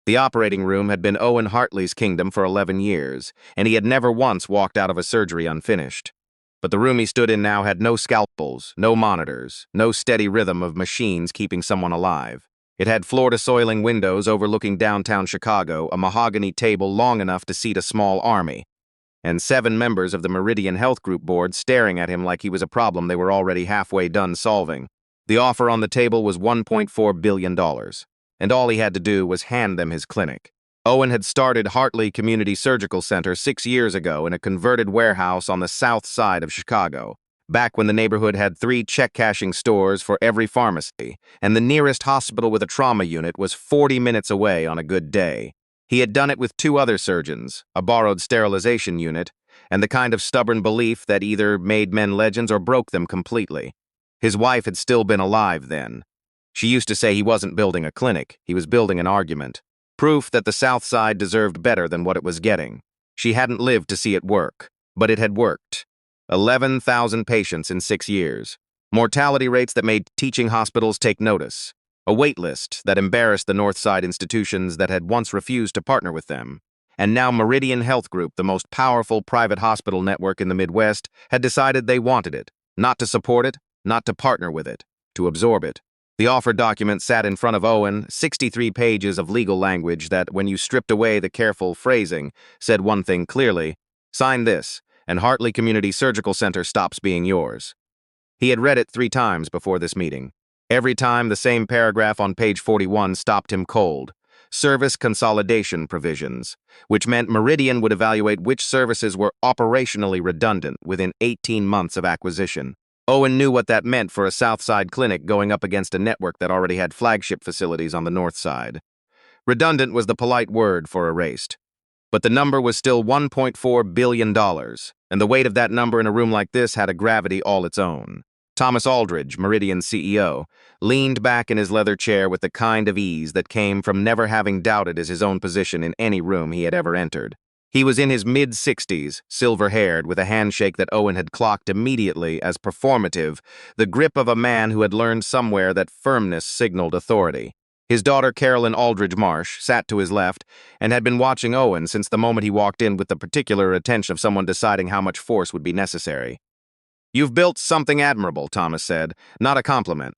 The operating room had been Owen Hartley's kingdom for 11 years, and he had never once walked out of a surgery unfinished. But the room he stood in now had no scalpels, no monitors, no steady rhythm of machines keeping someone alive. It had floor-to-ceiling windows overlooking downtown Chicago, a mahogany table long enough to seat a small army, and 7 members of the Meridian Health Group board staring at him like he was a problem they were already halfway done solving. The offer on the table was $1.4 billion, and all he had to do was hand them his clinic. Owen had started Hartley Community Surgical Center 6 years ago in a converted warehouse on the south side of Chicago, back when the neighborhood had 3 check-cashing stores for every pharmacy, and the nearest hospital with a trauma unit was 40 minutes away on a good day. He had done it with 2 other surgeons, a borrowed sterilization unit, and the kind of stubborn belief that either made men legends or broke them completely. His wife had still been alive then. She used to say he wasn't building a clinic, he was building an argument. Proof that the South Side deserved better than what it was getting. She hadn't lived to see it work, but it had worked. 11,000 patients in 6 years. Mortality rates that made teaching hospitals take notice. A wait list that embarrassed the North Side institutions that had once refused to partner with them. And now Meridian Health Group, the most powerful private hospital network in the Midwest, had decided they wanted it. Not to support it, not to partner with it, to absorb it. The offer document sat in front of Owen, 63 pages of legal language that, when you stripped away the careful phrasing, said one thing clearly: sign this, and Hartley Community Surgical Center stops being yours. He had read it 3 times before this meeting. Every time the same paragraph on page 41 stopped him cold. Service consolidation provisions, which meant Meridian would evaluate which services were operationally redundant within 18 months of acquisition. Owen knew what that meant for a South Side clinic going up against a network that already had flagship facilities on the North Side. Redundant was the polite word for erased. But the number was still $1.4 billion, and the weight of that number in a room like this had a gravity all its own. Thomas Aldridge, Meridian's CEO, leaned back in his leather chair with the kind of ease that came from never having doubted his own position in any room he had ever entered. He was in his mid-60s, silver-haired, with a handshake that Owen had clocked immediately as performative, the grip of a man who had learned somewhere that firmness signaled authority. His daughter, Carolyn Aldridge Marsh, sat to his left and had been watching Owen since the moment he walked in with the particular attention of someone deciding how much force would be necessary. "You've built something admirable," Thomas said, not a compliment.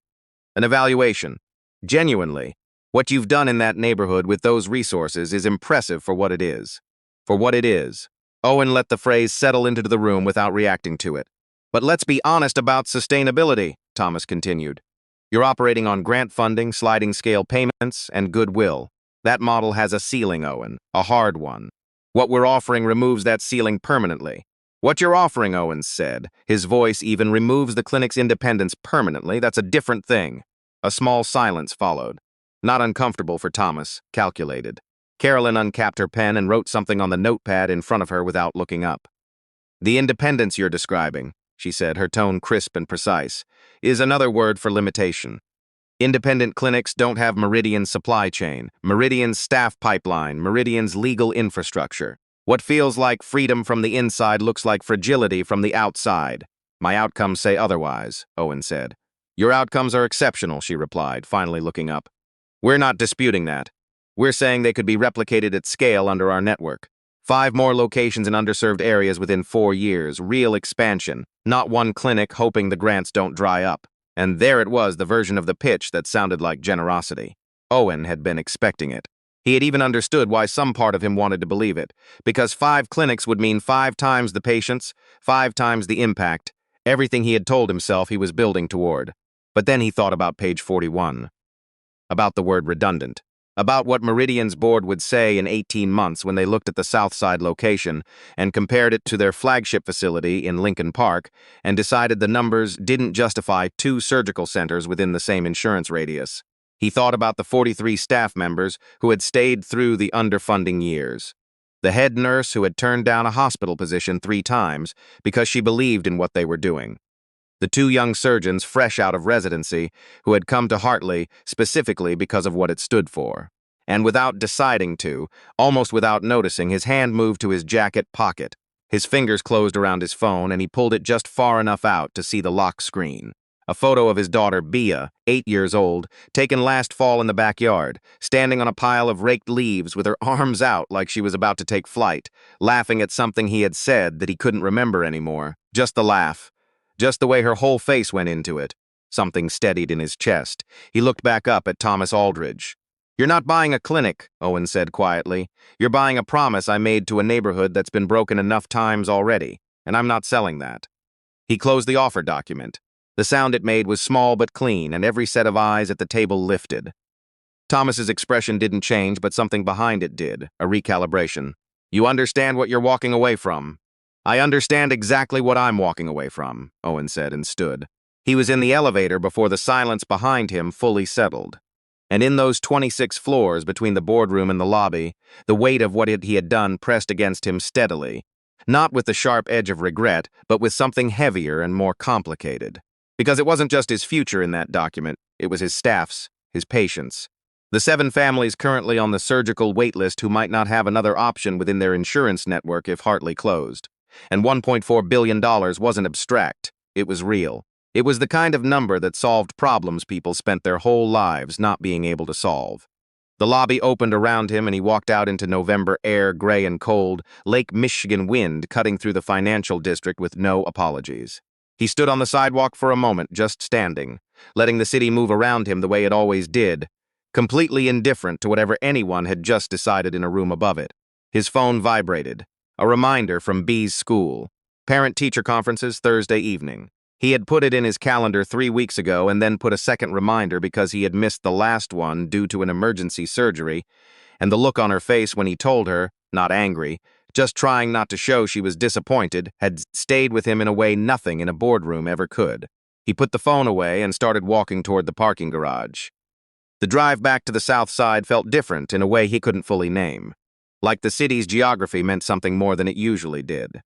"An evaluation. Genuinely, what you've done in that neighborhood with those resources is impressive for what it is." For what it is. Owen let the phrase settle into the room without reacting to it. "But let's be honest about sustainability," Thomas continued. "You're operating on grant funding, sliding scale payments, and goodwill. That model has a ceiling, Owen, a hard one. What we're offering removes that ceiling permanently." "What you're offering," Owen said, his voice even, "removes the clinic's independence permanently. That's a different thing." A small silence followed. Not uncomfortable for Thomas, calculated. Carolyn uncapped her pen and wrote something on the notepad in front of her without looking up. "The independence you're describing," she said, her tone crisp and precise, "is another word for limitation. Independent clinics don't have Meridian's supply chain, Meridian's staff pipeline, Meridian's legal infrastructure. What feels like freedom from the inside looks like fragility from the outside." "My outcomes say otherwise," Owen said. "Your outcomes are exceptional," she replied, finally looking up. "We're not disputing that. We're saying they could be replicated at scale under our network. 5 more locations in underserved areas within 4 years, real expansion, not one clinic hoping the grants don't dry up." And there it was, the version of the pitch that sounded like generosity. Owen had been expecting it. He had even understood why some part of him wanted to believe it, because 5 clinics would mean 5 times the patients, 5 times the impact, everything he had told himself he was building toward. But then he thought about page 41, about the word redundant. About what Meridian's board would say in 18 months when they looked at the South Side location and compared it to their flagship facility in Lincoln Park and decided the numbers didn't justify 2 surgical centers within the same insurance radius. He thought about the 43 staff members who had stayed through the underfunding years. The head nurse who had turned down a hospital position 3 times because she believed in what they were doing. The 2 young surgeons fresh out of residency who had come to Hartley specifically because of what it stood for. And without deciding to, almost without noticing, his hand moved to his jacket pocket. His fingers closed around his phone and he pulled it just far enough out to see the lock screen. A photo of his daughter, Bea, 8 years old, taken last fall in the backyard, standing on a pile of raked leaves with her arms out like she was about to take flight, laughing at something he had said that he couldn't remember anymore. Just the laugh. Just the way her whole face went into it. Something steadied in his chest. He looked back up at Thomas Aldridge. "You're not buying a clinic," Owen said quietly. "You're buying a promise I made to a neighborhood that's been broken enough times already, and I'm not selling that." He closed the offer document. The sound it made was small but clean, and every set of eyes at the table lifted. Thomas's expression didn't change, but something behind it did, a recalibration. "You understand what you're walking away from?" "I understand exactly what I'm walking away from," Owen said and stood. He was in the elevator before the silence behind him fully settled. And in those 26 floors between the boardroom and the lobby, the weight of what he had done pressed against him steadily, not with the sharp edge of regret, but with something heavier and more complicated. Because it wasn't just his future in that document, it was his staff's, his patients. The 7 families currently on the surgical wait list who might not have another option within their insurance network if Hartley closed. And $1.4 billion wasn't abstract, it was real. It was the kind of number that solved problems people spent their whole lives not being able to solve. The lobby opened around him and he walked out into November air, gray and cold, Lake Michigan wind cutting through the financial district with no apologies. He stood on the sidewalk for a moment, just standing, letting the city move around him the way it always did, completely indifferent to whatever anyone had just decided in a room above it. His phone vibrated. A reminder from Bea's school. Parent-teacher conferences Thursday evening. He had put it in his calendar 3 weeks ago and then put a second reminder because he had missed the last one due to an emergency surgery, and the look on her face when he told her, not angry, just trying not to show she was disappointed, had stayed with him in a way nothing in a boardroom ever could. He put the phone away and started walking toward the parking garage. The drive back to the south side felt different in a way he couldn't fully name. Like the city's geography meant something more than it usually did.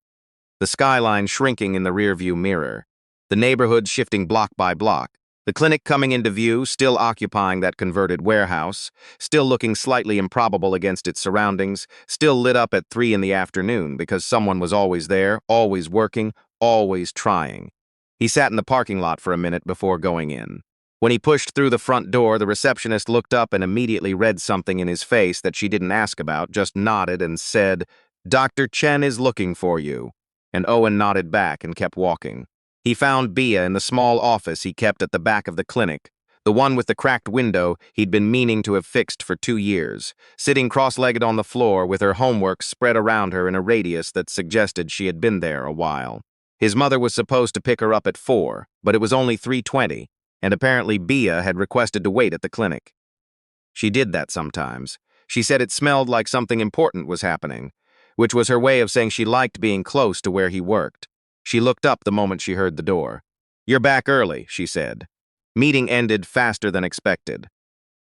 The skyline shrinking in the rearview mirror. The neighborhood shifting block by block. The clinic coming into view, still occupying that converted warehouse, still looking slightly improbable against its surroundings, still lit up at 3 in the afternoon because someone was always there, always working, always trying. He sat in the parking lot for a minute before going in. When he pushed through the front door, the receptionist looked up and immediately read something in his face that she didn't ask about, just nodded and said, "Dr. Chen is looking for you." And Owen nodded back and kept walking. He found Bea in the small office he kept at the back of the clinic, the one with the cracked window he'd been meaning to have fixed for 2 years, sitting cross-legged on the floor with her homework spread around her in a radius that suggested she had been there a while. His mother was supposed to pick her up at 4, but it was only 3:20, and apparently Bea had requested to wait at the clinic. She did that sometimes. She said it smelled like something important was happening, which was her way of saying she liked being close to where he worked. She looked up the moment she heard the door. "You're back early," she said. Meeting ended faster than expected.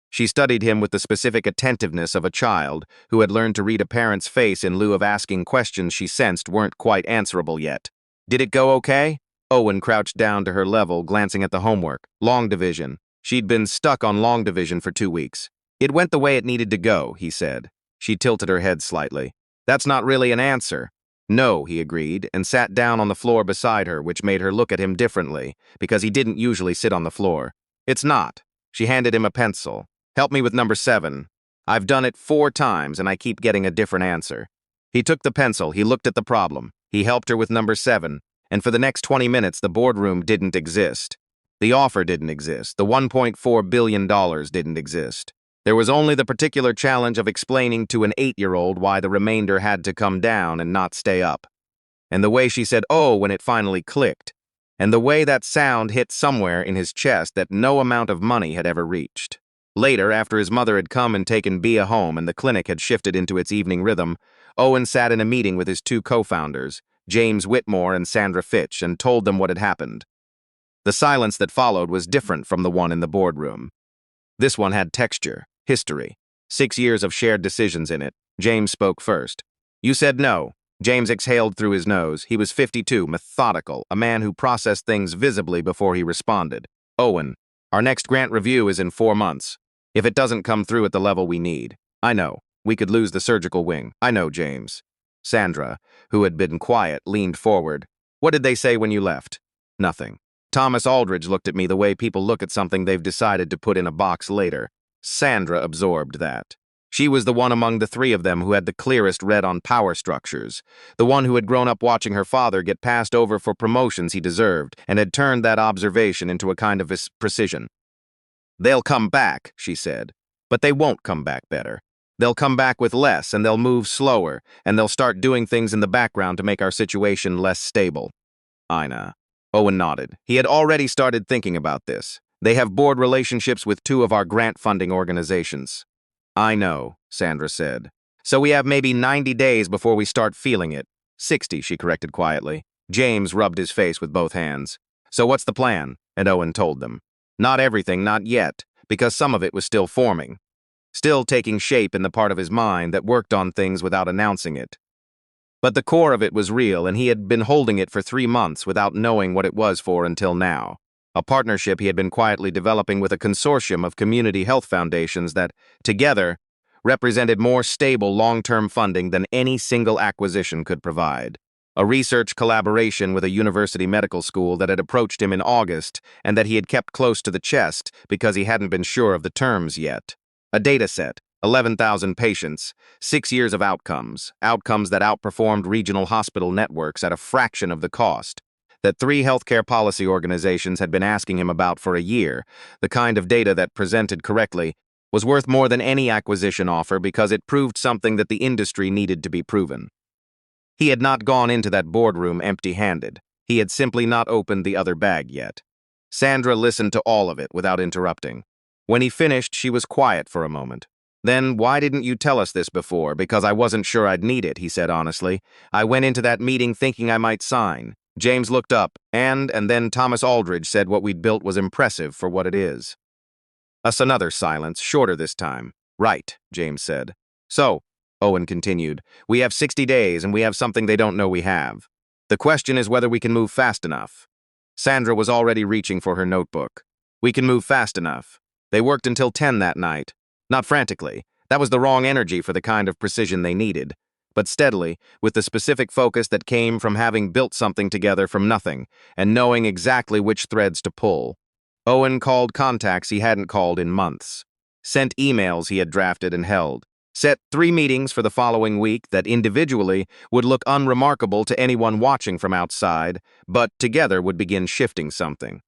She studied him with the specific attentiveness of a child who had learned to read a parent's face in lieu of asking questions she sensed weren't quite answerable yet. "Did it go okay?" Owen crouched down to her level, glancing at the homework. Long division. She'd been stuck on long division for 2 weeks. "It went the way it needed to go," he said. She tilted her head slightly. "That's not really an answer." "No," he agreed, and sat down on the floor beside her, which made her look at him differently, because he didn't usually sit on the floor. "It's not." She handed him a pencil. "Help me with number 7. I've done it 4 times, and I keep getting a different answer." He took the pencil, he looked at the problem. He helped her with number 7, and for the next 20 minutes the boardroom didn't exist. The offer didn't exist. The $1.4 billion didn't exist. There was only the particular challenge of explaining to an 8-year-old why the remainder had to come down and not stay up. And the way she said, "oh," when it finally clicked. And the way that sound hit somewhere in his chest that no amount of money had ever reached. Later, after his mother had come and taken Bea home and the clinic had shifted into its evening rhythm, Owen sat in a meeting with his 2 co-founders, James Whitmore and Sandra Fitch, and told them what had happened. The silence that followed was different from the one in the boardroom. This one had texture. History. 6 years of shared decisions in it. James spoke first. "You said no." James exhaled through his nose. He was 52, methodical, a man who processed things visibly before he responded. "Owen, our next grant review is in 4 months. If it doesn't come through at the level we need. I know. We could lose the surgical wing. I know, James." Sandra, who had been quiet, leaned forward. "What did they say when you left?" "Nothing." Thomas Aldridge looked at me the way people look at something they've decided to put in a box later. Sandra absorbed that. She was the one among the three of them who had the clearest read on power structures, the one who had grown up watching her father get passed over for promotions he deserved and had turned that observation into a kind of precision. "They'll come back," she said, "but they won't come back better. They'll come back with less, and they'll move slower, and they'll start doing things in the background to make our situation less stable." Ina. Owen nodded. He had already started thinking about this. "They have board relationships with two of our grant funding organizations." "I know," Sandra said. "So we have maybe 90 days before we start feeling it." 60, she corrected quietly. James rubbed his face with both hands. "So what's the plan?" And Owen told them. Not everything, not yet, because some of it was still forming. Still taking shape in the part of his mind that worked on things without announcing it. But the core of it was real, and he had been holding it for 3 months without knowing what it was for until now. A partnership he had been quietly developing with a consortium of community health foundations that, together, represented more stable long-term funding than any single acquisition could provide. A research collaboration with a university medical school that had approached him in August and that he had kept close to the chest because he hadn't been sure of the terms yet. A data set, 11,000 patients, 6 years of outcomes that outperformed regional hospital networks at a fraction of the cost, that 3 healthcare policy organizations had been asking him about for a year. The kind of data that, presented correctly, was worth more than any acquisition offer because it proved something that the industry needed to be proven. He had not gone into that boardroom empty-handed. He had simply not opened the other bag yet. Sandra listened to all of it without interrupting. When he finished, she was quiet for a moment. "Then why didn't you tell us this before?" "Because I wasn't sure I'd need it," he said honestly. "I went into that meeting thinking I might sign." James looked up, and then Thomas Aldridge said what we'd built was impressive for what it is. Another silence, shorter this time. "Right," James said. "So," Owen continued, "we have 60 days, and we have something they don't know we have. The question is whether we can move fast enough." Sandra was already reaching for her notebook. "We can move fast enough." They worked until 10 that night. Not frantically. That was the wrong energy for the kind of precision they needed. But steadily, with the specific focus that came from having built something together from nothing, and knowing exactly which threads to pull. Owen called contacts he hadn't called in months. Sent emails he had drafted and held. Set 3 meetings for the following week that individually would look unremarkable to anyone watching from outside, but together would begin shifting something.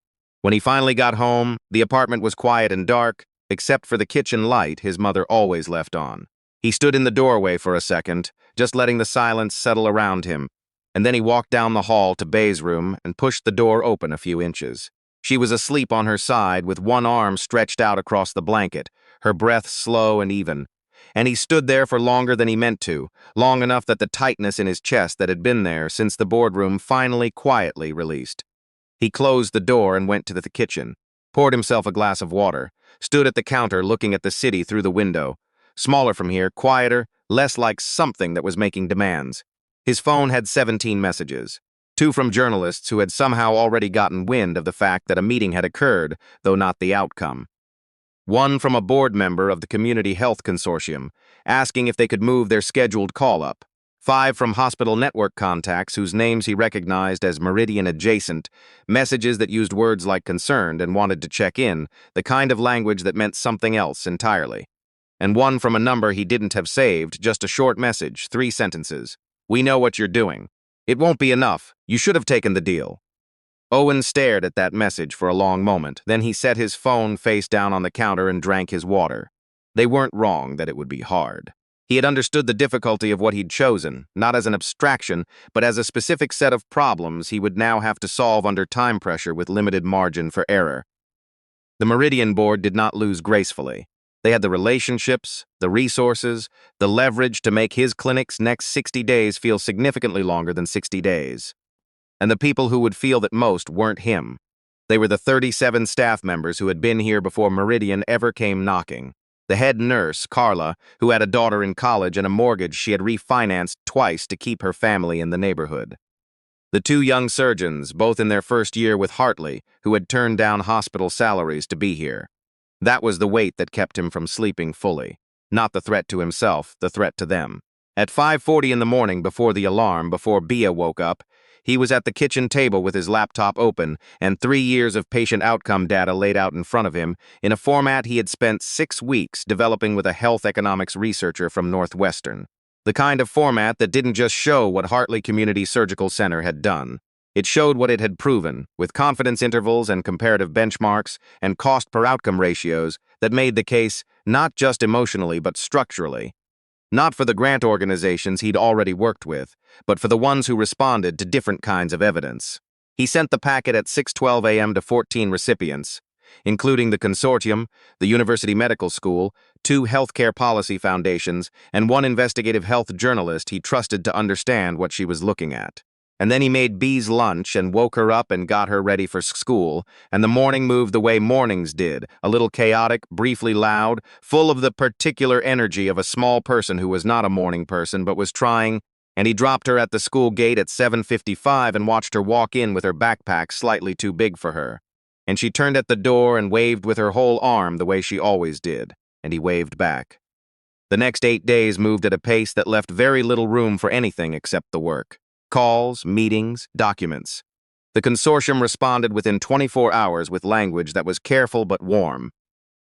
When he finally got home, the apartment was quiet and dark, except for the kitchen light his mother always left on. He stood in the doorway for a second, just letting the silence settle around him, and then he walked down the hall to Bay's room and pushed the door open a few inches. She was asleep on her side with one arm stretched out across the blanket, her breath slow and even. And he stood there for longer than he meant to, long enough that the tightness in his chest that had been there since the boardroom finally quietly released. He closed the door and went to the kitchen, poured himself a glass of water, stood at the counter looking at the city through the window. Smaller from here, quieter, less like something that was making demands. His phone had 17 messages. 2 from journalists who had somehow already gotten wind of the fact that a meeting had occurred, though not the outcome. 1 from a board member of the Community Health Consortium, asking if they could move their scheduled call-up. 5 from hospital network contacts whose names he recognized as Meridian adjacent, messages that used words like concerned and wanted to check in, the kind of language that meant something else entirely. And 1 from a number he didn't have saved, just a short message, 3 sentences. "We know what you're doing. It won't be enough. You should have taken the deal." Owen stared at that message for a long moment. Then he set his phone face down on the counter and drank his water. They weren't wrong that it would be hard. He had understood the difficulty of what he'd chosen, not as an abstraction, but as a specific set of problems he would now have to solve under time pressure with limited margin for error. The Meridian board did not lose gracefully. They had the relationships, the resources, the leverage to make his clinic's next 60 days feel significantly longer than 60 days. And the people who would feel that most weren't him. They were the 37 staff members who had been here before Meridian ever came knocking. The head nurse, Carla, who had a daughter in college and a mortgage she had refinanced twice to keep her family in the neighborhood. The 2 young surgeons, both in their first year with Hartley, who had turned down hospital salaries to be here. That was the weight that kept him from sleeping fully. Not the threat to himself, the threat to them. At 5:40 in the morning before the alarm, before Bia woke up, He was at the kitchen table with his laptop open and 3 years of patient outcome data laid out in front of him in a format he had spent 6 weeks developing with a health economics researcher from Northwestern. The kind of format that didn't just show what Hartley Community Surgical Center had done. It showed what it had proven, with confidence intervals and comparative benchmarks and cost per outcome ratios that made the case not just emotionally but structurally. Not for the grant organizations he'd already worked with, but for the ones who responded to different kinds of evidence. He sent the packet at 6:12 a.m. to 14 recipients, including the consortium, the University Medical School, 2 healthcare policy foundations, and 1 investigative health journalist he trusted to understand what she was looking at. And then he made Bee's lunch and woke her up and got her ready for school, and the morning moved the way mornings did, a little chaotic, briefly loud, full of the particular energy of a small person who was not a morning person but was trying, and he dropped her at the school gate at 7:55 and watched her walk in with her backpack slightly too big for her. And she turned at the door and waved with her whole arm the way she always did, and he waved back. The next 8 days moved at a pace that left very little room for anything except the work. Calls, meetings, documents. The consortium responded within 24 hours with language that was careful but warm.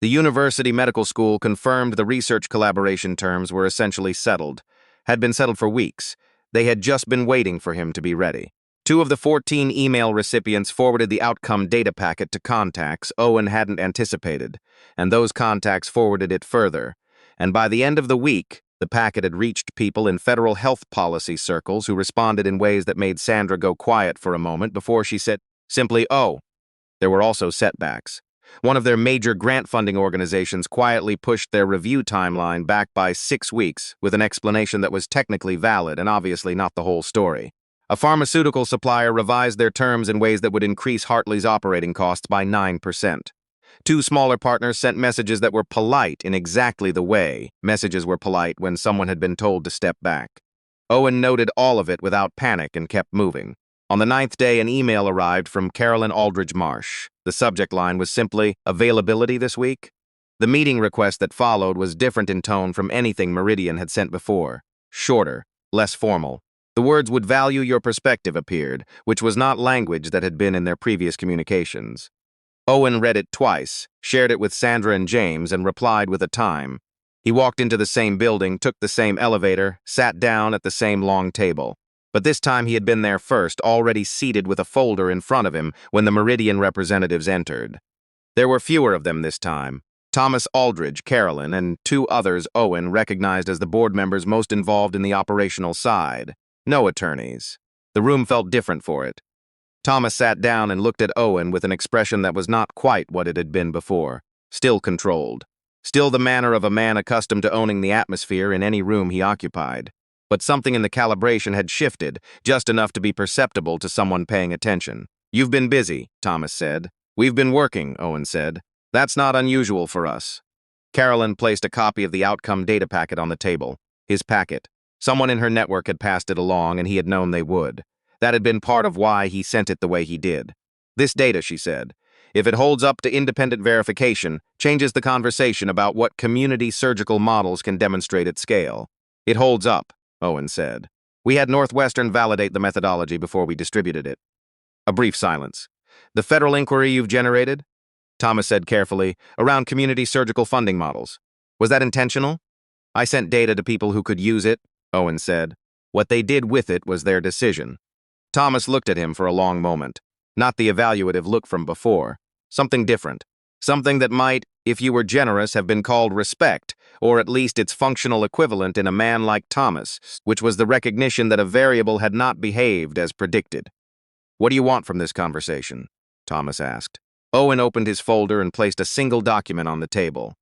The University Medical School confirmed the research collaboration terms were essentially settled, had been settled for weeks. They had just been waiting for him to be ready. 2 of the 14 email recipients forwarded the outcome data packet to contacts Owen hadn't anticipated, and those contacts forwarded it further. And by the end of the week, the packet had reached people in federal health policy circles who responded in ways that made Sandra go quiet for a moment before she said simply, "Oh." There were also setbacks. One of their major grant funding organizations quietly pushed their review timeline back by 6 weeks with an explanation that was technically valid and obviously not the whole story. A pharmaceutical supplier revised their terms in ways that would increase Hartley's operating costs by 9%. 2 smaller partners sent messages that were polite in exactly the way messages were polite when someone had been told to step back. Owen noted all of it without panic and kept moving. On the 9th day, an email arrived from Carolyn Aldridge Marsh. The subject line was simply, "Availability this week?" The meeting request that followed was different in tone from anything Meridian had sent before. Shorter, less formal. The words "would value your perspective" appeared, which was not language that had been in their previous communications. Owen read it twice, shared it with Sandra and James, and replied with a time. He walked into the same building, took the same elevator, sat down at the same long table. But this time he had been there first, already seated with a folder in front of him when the Meridian representatives entered. There were fewer of them this time. Thomas Aldridge, Carolyn, and 2 others Owen recognized as the board members most involved in the operational side. No attorneys. The room felt different for it. Thomas sat down and looked at Owen with an expression that was not quite what it had been before. Still controlled. Still the manner of a man accustomed to owning the atmosphere in any room he occupied. But something in the calibration had shifted, just enough to be perceptible to someone paying attention. "You've been busy," Thomas said. "We've been working," Owen said. "That's not unusual for us." Carolyn placed a copy of the outcome data packet on the table. His packet. Someone in her network had passed it along, and he had known they would. That had been part of why he sent it the way he did. "This data," she said, "if it holds up to independent verification, changes the conversation about what community surgical models can demonstrate at scale." "It holds up," Owen said. "We had Northwestern validate the methodology before we distributed it." A brief silence. "The federal inquiry you've generated?" Thomas said carefully, "around community surgical funding models. Was that intentional?" "I sent data to people who could use it," Owen said. "What they did with it was their decision." Thomas looked at him for a long moment. Not the evaluative look from before. Something different. Something that might, if you were generous, have been called respect, or at least its functional equivalent in a man like Thomas, which was the recognition that a variable had not behaved as predicted. "What do you want from this conversation?" Thomas asked. Owen opened his folder and placed a single document on the table.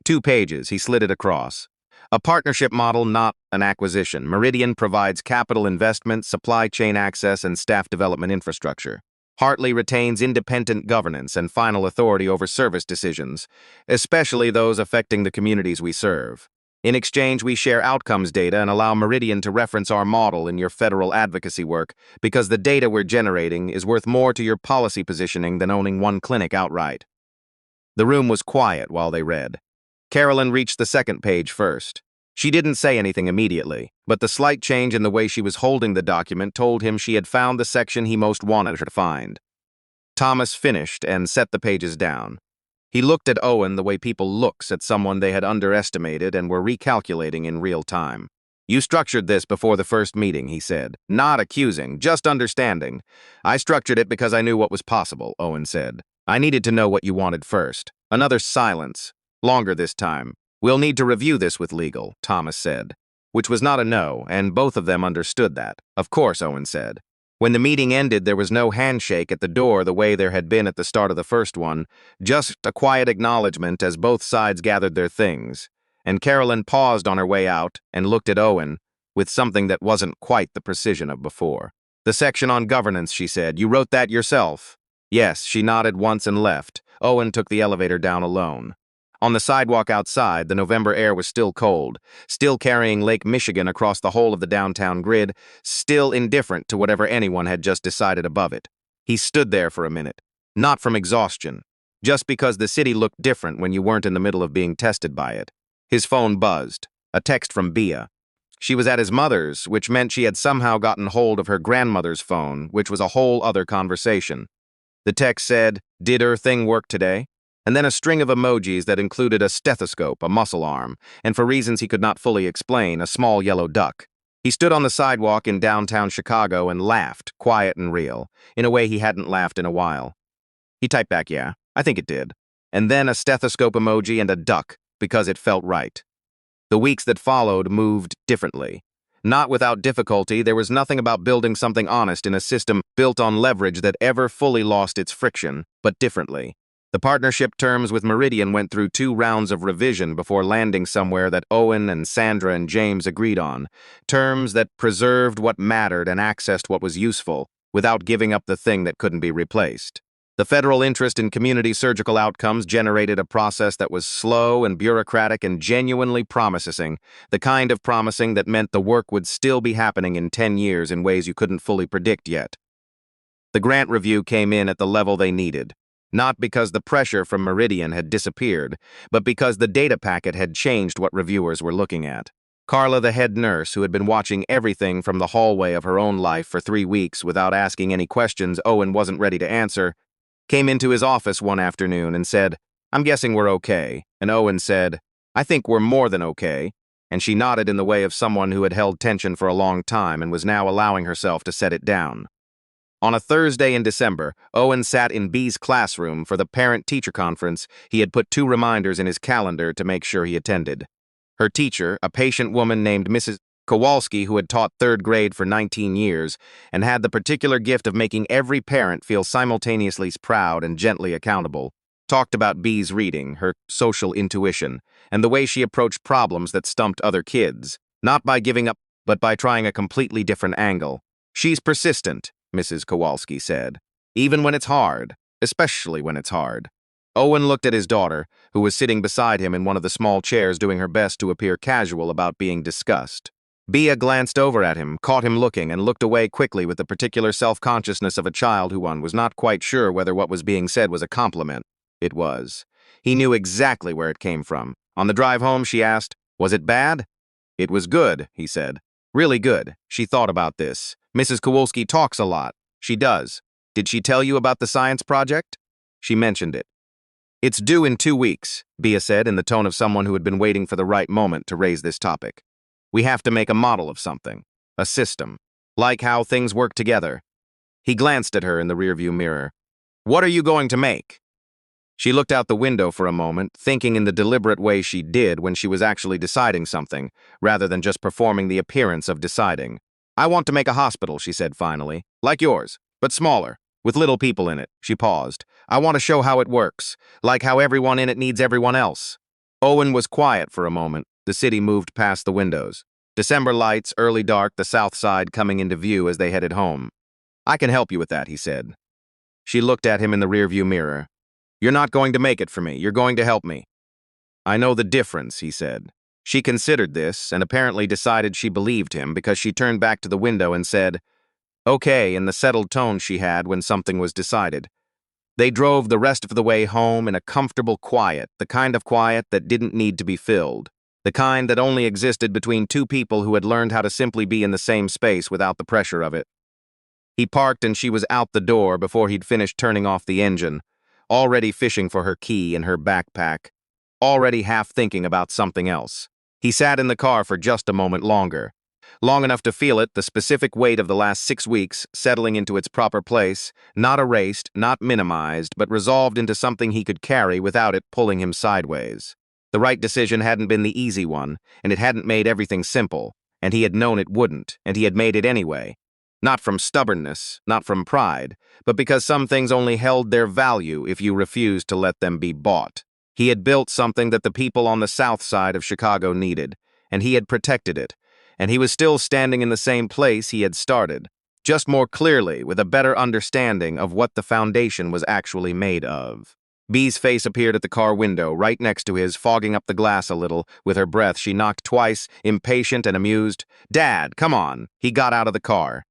2 pages, he slid it across. A partnership model, not an acquisition. Meridian provides capital investment, supply chain access, and staff development infrastructure. Hartley retains independent governance and final authority over service decisions, especially those affecting the communities we serve. In exchange, we share outcomes data and allow Meridian to reference our model in your federal advocacy work because the data we're generating is worth more to your policy positioning than owning 1 clinic outright. The room was quiet while they read. Carolyn reached the second page first. She didn't say anything immediately, but the slight change in the way she was holding the document told him she had found the section he most wanted her to find. Thomas finished and set the pages down. He looked at Owen the way people looks at someone they had underestimated and were recalculating in real time. "You structured this before the first meeting," he said. "Not accusing, just understanding." "I structured it because I knew what was possible," Owen said. "I needed to know what you wanted first." Another silence. Longer this time. "We'll need to review this with legal," Thomas said. Which was not a no, and both of them understood that. "Of course," Owen said. When the meeting ended, there was no handshake at the door the way there had been at the start of the first one, just a quiet acknowledgement as both sides gathered their things. And Carolyn paused on her way out and looked at Owen with something that wasn't quite the precision of before. "The section on governance," she said. "You wrote that yourself?" Yes, she nodded once and left. Owen took the elevator down alone. On the sidewalk outside, the November air was still cold, still carrying Lake Michigan across the whole of the downtown grid, still indifferent to whatever anyone had just decided above it. He stood there for a minute, not from exhaustion, just because the city looked different when you weren't in the middle of being tested by it. His phone buzzed, a text from Bea. She was at his mother's, which meant she had somehow gotten hold of her grandmother's phone, which was a whole other conversation. The text said, "Did her thing work today?" And then a string of emojis that included a stethoscope, a muscle arm, and for reasons he could not fully explain, a small yellow duck. He stood on the sidewalk in downtown Chicago and laughed, quiet and real, in a way he hadn't laughed in a while. He typed back, "Yeah, I think it did." And then a stethoscope emoji and a duck, because it felt right. The weeks that followed moved differently. Not without difficulty, there was nothing about building something honest in a system built on leverage that ever fully lost its friction, but differently. The partnership terms with Meridian went through 2 rounds of revision before landing somewhere that Owen and Sandra and James agreed on, terms that preserved what mattered and accessed what was useful, without giving up the thing that couldn't be replaced. The federal interest in community surgical outcomes generated a process that was slow and bureaucratic and genuinely promising, the kind of promising that meant the work would still be happening in 10 years in ways you couldn't fully predict yet. The grant review came in at the level they needed. Not because the pressure from Meridian had disappeared, but because the data packet had changed what reviewers were looking at. Carla, the head nurse, who had been watching everything from the hallway of her own life for 3 weeks without asking any questions Owen wasn't ready to answer, came into his office one afternoon and said, "I'm guessing we're okay." And Owen said, "I think we're more than okay." And she nodded in the way of someone who had held tension for a long time and was now allowing herself to set it down. On a Thursday in December, Owen sat in Bea's classroom for the parent-teacher conference. He had put 2 reminders in his calendar to make sure he attended. Her teacher, a patient woman named Mrs. Kowalski, who had taught 3rd grade for 19 years and had the particular gift of making every parent feel simultaneously proud and gently accountable, talked about Bea's reading, her social intuition, and the way she approached problems that stumped other kids, not by giving up, but by trying a completely different angle. "She's persistent," Mrs. Kowalski said, "even when it's hard, especially when it's hard." Owen looked at his daughter, who was sitting beside him in one of the small chairs doing her best to appear casual about being discussed. Bea glanced over at him, caught him looking, and looked away quickly with the particular self-consciousness of a child who one was not quite sure whether what was being said was a compliment. It was. He knew exactly where it came from. On the drive home, she asked, "Was it bad?" "It was good," he said. "Really good." She thought about this. "Mrs. Kowalski talks a lot." "She does. Did she tell you about the science project?" She mentioned it. "It's due in 2 weeks," Bea said in the tone of someone who had been waiting for the right moment to raise this topic. "We have to make a model of something, a system, like how things work together." He glanced at her in the rearview mirror. "What are you going to make?" She looked out the window for a moment, thinking in the deliberate way she did when she was actually deciding something, rather than just performing the appearance of deciding. "I want to make a hospital," she said finally. "Like yours, but smaller, with little people in it." She paused. "I want to show how it works, like how everyone in it needs everyone else." Owen was quiet for a moment. The city moved past the windows. December lights, early dark, the south side coming into view as they headed home. "I can help you with that," he said. She looked at him in the rearview mirror. "You're not going to make it for me. You're going to help me." "I know the difference," he said. She considered this and apparently decided she believed him because she turned back to the window and said, "Okay," in the settled tone she had when something was decided. They drove the rest of the way home in a comfortable quiet, the kind of quiet that didn't need to be filled. The kind that only existed between two people who had learned how to simply be in the same space without the pressure of it. He parked and she was out the door before he'd finished turning off the engine, already fishing for her key in her backpack, already half thinking about something else. He sat in the car for just a moment longer, long enough to feel it, the specific weight of the last 6 weeks, settling into its proper place, not erased, not minimized, but resolved into something he could carry without it pulling him sideways. The right decision hadn't been the easy one, and it hadn't made everything simple, and he had known it wouldn't, and he had made it anyway. Not from stubbornness, not from pride, but because some things only held their value if you refused to let them be bought. He had built something that the people on the south side of Chicago needed, and he had protected it, and he was still standing in the same place he had started, just more clearly with a better understanding of what the foundation was actually made of. Bee's face appeared at the car window, right next to his, fogging up the glass a little. With her breath, she knocked twice, impatient and amused. "Dad, come on." He got out of the car.